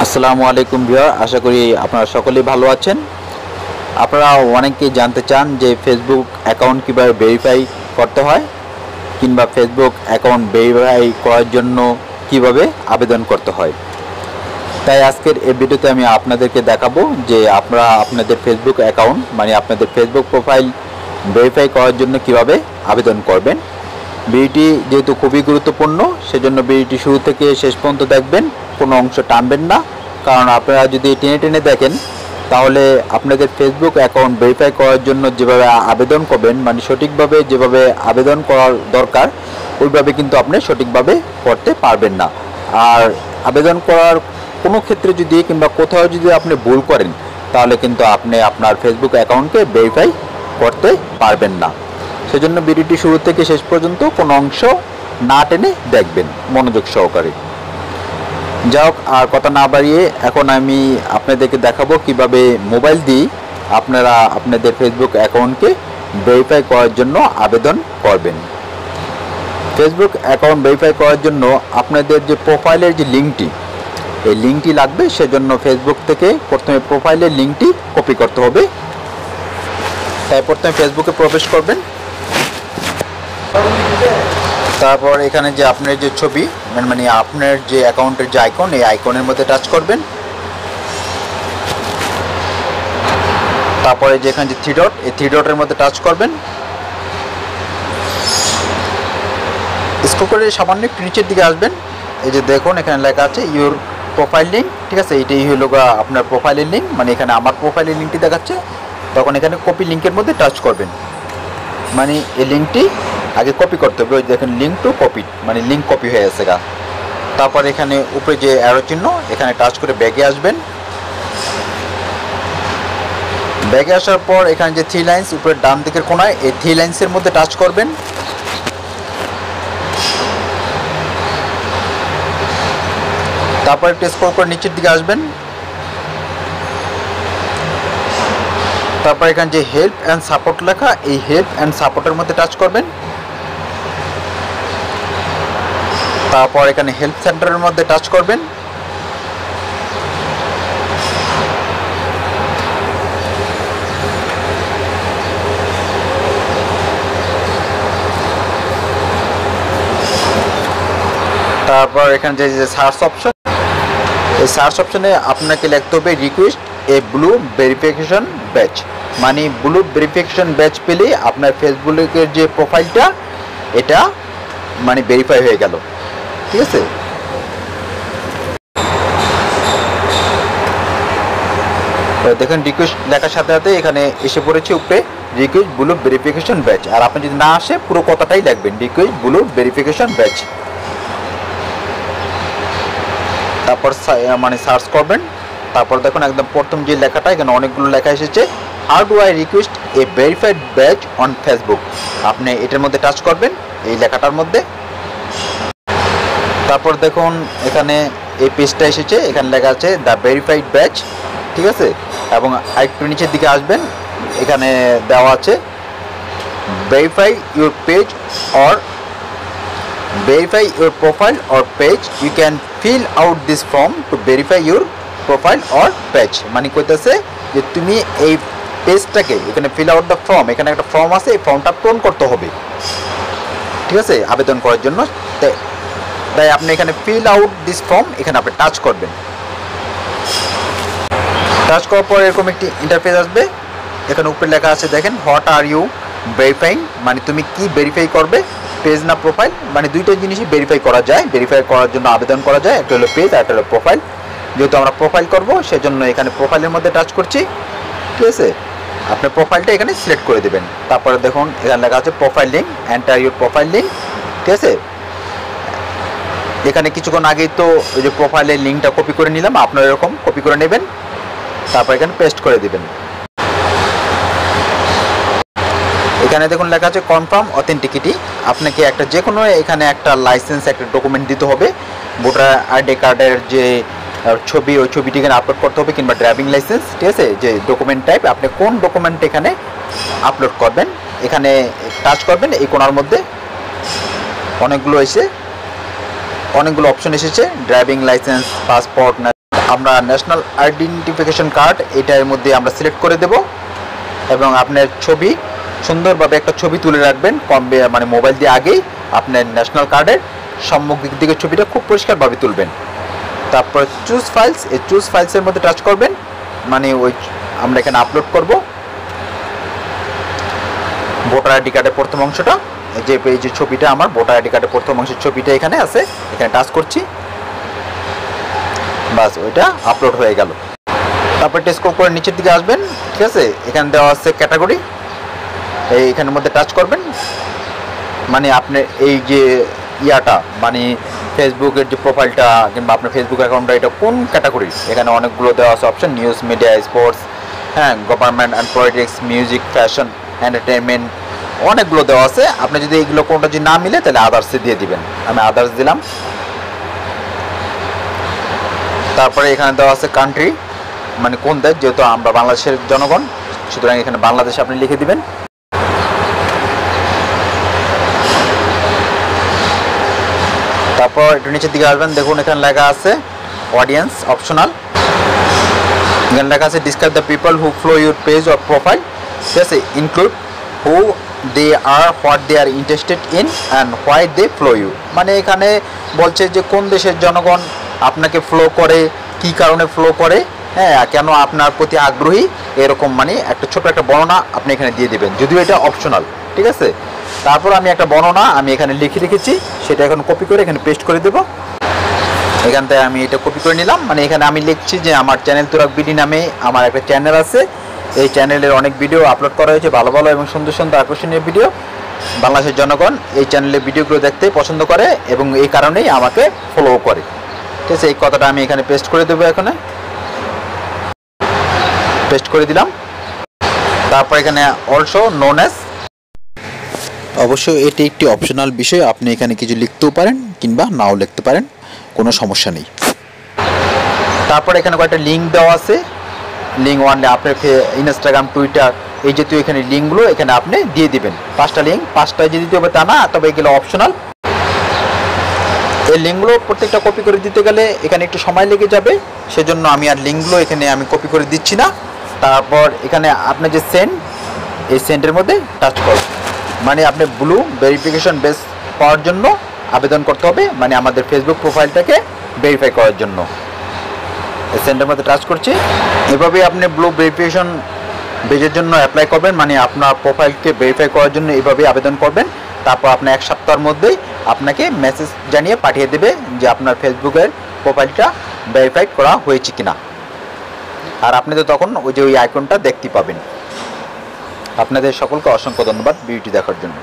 আসসালামু আলাইকুম ভিউয়ার, আশা করি আপনারা সকলেই ভালো আছেন। আপনারা অনেকেই জানতে চান যে ফেসবুক অ্যাকাউন্ট কীভাবে ভেরিফাই করতে হয় কিংবা ফেসবুক অ্যাকাউন্ট ভেরিফাই করার জন্য কিভাবে আবেদন করতে হয়। তাই আজকের এই ভিডিওতে আমি আপনাদেরকে দেখাবো যে আপনারা আপনাদের ফেসবুক অ্যাকাউন্ট আপনাদের ফেসবুক প্রোফাইল ভেরিফাই করার জন্য কিভাবে আবেদন করবেন। ভিডিওটি যেহেতু খুবই গুরুত্বপূর্ণ, সেজন্য ভিডিওটি শুরু থেকে শেষ পর্যন্ত দেখবেন, কোনো অংশ টানবেন না। কারণ আপনারা যদি টেনে টেনে দেখেন তাহলে আপনাদের ফেসবুক অ্যাকাউন্ট ভেরিফাই করার জন্য যেভাবে আবেদন করবেন, সঠিকভাবে যেভাবে আবেদন করার দরকার ওইভাবে কিন্তু আপনি সঠিকভাবে করতে পারবেন না। আর আবেদন করার কোনো ক্ষেত্রে যদি কিংবা কোথাও যদি আপনি ভুল করেন তাহলে কিন্তু আপনি আপনার ফেসবুক অ্যাকাউন্টকে ভেরিফাই করতে পারবেন না। সেজন্য ভিডিওটি শুরু থেকে শেষ পর্যন্ত কোনো অংশ না টেনে দেখবেন মনোযোগ সহকারে। যাই হোক, আর কথা না বাড়িয়ে এখন আমি আপনাদেরকে দেখাবো কিভাবে মোবাইল দিয়ে আপনারা আপনাদের ফেসবুক অ্যাকাউন্টকে ভেরিফাই করার জন্য আবেদন করবেন। ফেসবুক অ্যাকাউন্ট ভেরিফাই করার জন্য আপনাদের যে প্রোফাইলের যে লিঙ্কটি, এই লিঙ্কটি লাগবে। সেজন্য ফেসবুক থেকে প্রথমে প্রোফাইলের লিঙ্কটি কপি করতে হবে। তাই প্রথমে ফেসবুকে প্রবেশ করবেন, তারপর এখানে যে আপনার যে ছবি আপনার যে অ্যাকাউন্টের যে আইকন, এই আইকনের মধ্যে টাচ করবেন। তারপরে যে এখানে যে থ্রি ডট, এই থ্রি ডটের মধ্যে টাচ করবেন। স্ক্রল করে সামান্য একটু নিচের দিকে আসবেন। এই যে দেখুন এখানে লেখা আছে ইউর প্রোফাইল লিঙ্ক, ঠিক আছে। এইটাই হলো আপনার প্রোফাইলের লিঙ্ক, এখানে আমার প্রোফাইলের লিঙ্কটি দেখাচ্ছে। তখন এখানে কপি লিঙ্কের মধ্যে টাচ করবেন, এই লিঙ্কটি আগে কপি করতে হবে। ওই দেখেন link to copy, link copy হয়ে গেছে গা। তারপর এখানে উপরে যে অ্যারো চিহ্ন, এখানে টাচ করে ব্যাগে আসবেন। ব্যাগে আসার পর এখানে যে থ্রি লাইন্স উপরের ডান দিকের কোনায়, এই থ্রি লাইন্সের মধ্যে টাচ করবেন। তারপর একটু স্ক্রল করে নিচের দিকে আসবেন। তারপর এখানে যে হেল্প অ্যান্ড সাপোর্ট লেখা, এই হেল্প অ্যান্ড সাপোর্টের মধ্যে টাচ করবেন। তারপর এখানে হেল্প সেন্টারের মধ্যে টাচ করবেন। তারপর এখানে যে সার্চ অপশন, এই সার্চ অপশনে আপনাকে লিখতে হবে request a blue verification badge. Blue verification badge পেলে আপনার ফেসবুকের যে প্রোফাইলটা এটা ভেরিফাই হয়ে গেল, ঠিক আছে। দেখেন রিকোয়েস্ট লেখার সাথে সাথে এখানে এসে পড়েছে উপরে রিকোয়েস্ট ব্লু ভেরিফিকেশন ব্যাচ। আর আপনি যদি না আসে পুরো কথাটাই লিখবেন রিকোয়েস্ট ব্লু ভেরিফিকেশন ব্যাচ। তারপর সার্চ করবেন। তারপর দেখুন একদম প্রথম যে লেখাটা, এখানে অনেকগুলো লেখা এসেছে how do I request A verified batch on Facebook. আপনি এটার মধ্যে টাচ করবেন, এই লেখাটার মধ্যে। তারপর দেখুন এখানে এই পেজটা এসেছে, এখানে লেখা আছে দ্য ভেরিফাইড ব্যাচ, ঠিক আছে। এবং আরেকটু নিচের দিকে আসবেন, এখানে দেওয়া আছে verify your page or verify your profile or page, you can fill out this form to verify your profile or page। কইতেছে যে তুমি এই পেজটাকে এখানে ফিল আউট দ্য ফর্ম, এখানে একটা ফর্ম আছে, এই ফর্মটা পূরণ করতে হবে, ঠিক আছে, আবেদন করার জন্য। তাই আপনি এখানে ফিল আউট দিস ফর্ম, এখানে আপনি টাচ করবেন। টাচ করার পর এরকম একটি ইন্টারফেস আসবে। এখানে উপরে লেখা আছে দেখেন হোয়াট আর ইউ ভেরিফাইং, তুমি কি ভেরিফাই করবে, পেজ না প্রোফাইল। দুইটা জিনিসই ভেরিফাই করা যায়, ভেরিফাই করার জন্য আবেদন করা যায়। একটা হলো পেজ আর একটা হলো প্রোফাইল। যেহেতু আমরা প্রোফাইল করব সেজন্য এখানে প্রোফাইলের মধ্যে টাচ করছি, ঠিক আছে। আপনি প্রোফাইলটা এখানে সিলেক্ট করে দেবেন। তারপরে দেখুন এখানে লেখা আছে profile link, enter your profile link, ঠিক আছে। এখানে কিছুক্ষণ আগেই তো ওই যে প্রোফাইলের লিঙ্কটা কপি করে নিলাম, আপনারা এরকম কপি করে নেবেন। তারপর এখানে পেস্ট করে দিবেন। এখানে দেখুন লেখা আছে কনফার্ম অথেন্টিকিটি। আপনাকে একটা যে কোনো এখানে একটা লাইসেন্স, একটা ডকুমেন্ট দিতে হবে। ভোটার আইডি কার্ডের যে ছবি, ওই ছবিটি এখানে আপলোড করতে হবে, কিংবা ড্রাইভিং লাইসেন্স, ঠিক আছে। যে ডকুমেন্ট টাইপ, আপনি কোন ডকুমেন্ট এখানে আপলোড করবেন, এখানে টাচ করবেন। এই কোণার মধ্যে অনেকগুলো অপশন এসেছে, ড্রাইভিং লাইসেন্স, পাসপোর্ট, আমরা ন্যাশনাল আইডেন্টিফিকেশন কার্ড এটার মধ্যে আমরা সিলেক্ট করে দেব এবং আপনার ছবি সুন্দরভাবে একটা ছবি তুলে রাখবেন মানে মোবাইল দিয়ে আগেই আপনার ন্যাশনাল কার্ডের সম্মুখ দিক থেকে ছবিটা খুব পরিষ্কারভাবে তুলবেন। তারপর চুজ ফাইলস, এই চুজ ফাইলসের মধ্যে টাচ করবেন, মানে ওই আমরা এখানে আপলোড করব ভোটার আইডি কার্ডের প্রথম অংশটা, এই যে ছবিটা আমার ভোটার আইডি কার্ডের প্রথম অংশের ছবিটা এখানে আছে, এখানে টাচ করছি, বাস ওইটা আপলোড হয়ে গেল। তারপর স্ক্রল করে নিচের দিকে আসবেন, ঠিক আছে, এখানে দেওয়া আছে ক্যাটাগরি, এইখানের মধ্যে টাচ করবেন, মানে আপনার এই যে ইয়াটা মানে ফেসবুকের যে প্রোফাইলটা কিংবা আপনার ফেসবুক অ্যাকাউন্টটা এটা কোন ক্যাটাগরি, এখানে অনেকগুলো দেওয়া আছে অপশন, নিউজ, মিডিয়া, স্পোর্টস, হ্যাঁ, government and politics, music, fashion, entertainment, অনেকগুলো দেওয়া আছে। আপনি যদি এইগুলো কোনটা যদি না মিলে তাহলে আদার্সে দিয়ে দিবেন, আমি আদার্স দিলাম। তারপরে এখানে দেওয়া আছে কান্ট্রি, মানে কোন দেশ, যেহেতু আমরা বাংলাদেশের জনগণ সুতরাং এখানে বাংলাদেশ আপনি লিখে দিবেন। তারপর একটু নিচের দিকে আসবেন, দেখুন এখানে লেখা আছে অডিয়েন্স অপশনাল, এখানে লেখা আছে describe the people who follow your page or profile, ঠিক আছে, include who they are, what they are interested in and why they follow you, মানে এখানে বলছে যে কোন দেশের জনগণ আপনাকে ফলো করে, কি কারণে ফলো করে, হ্যাঁ, কেন আপনার প্রতি আগ্রহী, এরকম মানে একটা ছোট একটা বর্ণনা আপনি এখানে দিয়ে দেবেন, যদিও এটা অপশনাল, ঠিক আছে। তারপর আমি একটা বর্ণনা আমি এখানে লিখে রেখেছি, সেটা এখন কপি করে এখানে পেস্ট করে দেব। এখান থেকে আমি এটা কপি করে নিলাম, মানে এখানে আমি লিখছি যে আমার চ্যানেল তুরাগ বিডি নামে আমার একটা চ্যানেল আছে, এই চ্যানেলের অনেক ভিডিও আপলোড করা হয়েছে, ভালো ভালো এবং সুন্দর সুন্দর আকর্ষণীয় ভিডিও, বাংলাদেশের জনগণ এই চ্যানেলের ভিডিওগুলো দেখতে পছন্দ করে এবং এই কারণেই আমাকে ফলো করে, ঠিক আছে। এই কথাটা আমি এখানে পেস্ট করে দেবো, এখানে পেস্ট করে দিলাম। তারপর এখানে অলসো নোন অ্যাজ, অবশ্যই এটি একটি অপশনাল বিষয়, আপনি এখানে কিছু লিখতেও পারেন কিংবা নাও লিখতে পারেন, কোনো সমস্যা নেই। তারপর এখানে কয়েকটা লিঙ্ক দেওয়া আছে, লিঙ্ক ওয়ানলে আপনার ইনস্টাগ্রাম, টুইটার, এই জাতীয় এখানে লিঙ্কগুলো এখানে আপনি দিয়ে দিবেন, 5টা লিঙ্ক, 5টায় যে দিতে হবে তা না, তবে এগুলো অপশনাল। এই লিঙ্কগুলো প্রত্যেকটা কপি করে দিতে গেলে এখানে একটু সময় লেগে যাবে, সেজন্য আমি আর লিঙ্কগুলো এখানে আমি কপি করে দিচ্ছি না। তারপর এখানে আপনি যে সেন্ড, এই সেন্ডের মধ্যে টাচ করুন, মানে আপনি ব্লু ভেরিফিকেশন বেস পাওয়ার জন্য আবেদন করতে হবে, মানে আমাদের ফেসবুক প্রোফাইলটাকে ভেরিফাই করার জন্য। এই সেন্ডের মধ্যে টাচ করছি, এভাবে আপনি ব্লু ভেরিফিকেশন বেজের জন্য অ্যাপ্লাই করবেন, মানে আপনার প্রোফাইলকে ভেরিফাই করার জন্য এভাবে আবেদন করবেন। তারপর আপনি 1 সপ্তাহের মধ্যেই আপনাকে মেসেজ জানিয়ে পাঠিয়ে দেবে যে আপনার ফেসবুকের প্রোফাইলটা ভেরিফাইড করা হয়েছে কিনা, আর আপনি তো তখন ওই যে ওই আইকনটা দেখতে পাবেন। আপনাদের সকলকে অসংখ্য ধন্যবাদ ভিডিওটি দেখার জন্য।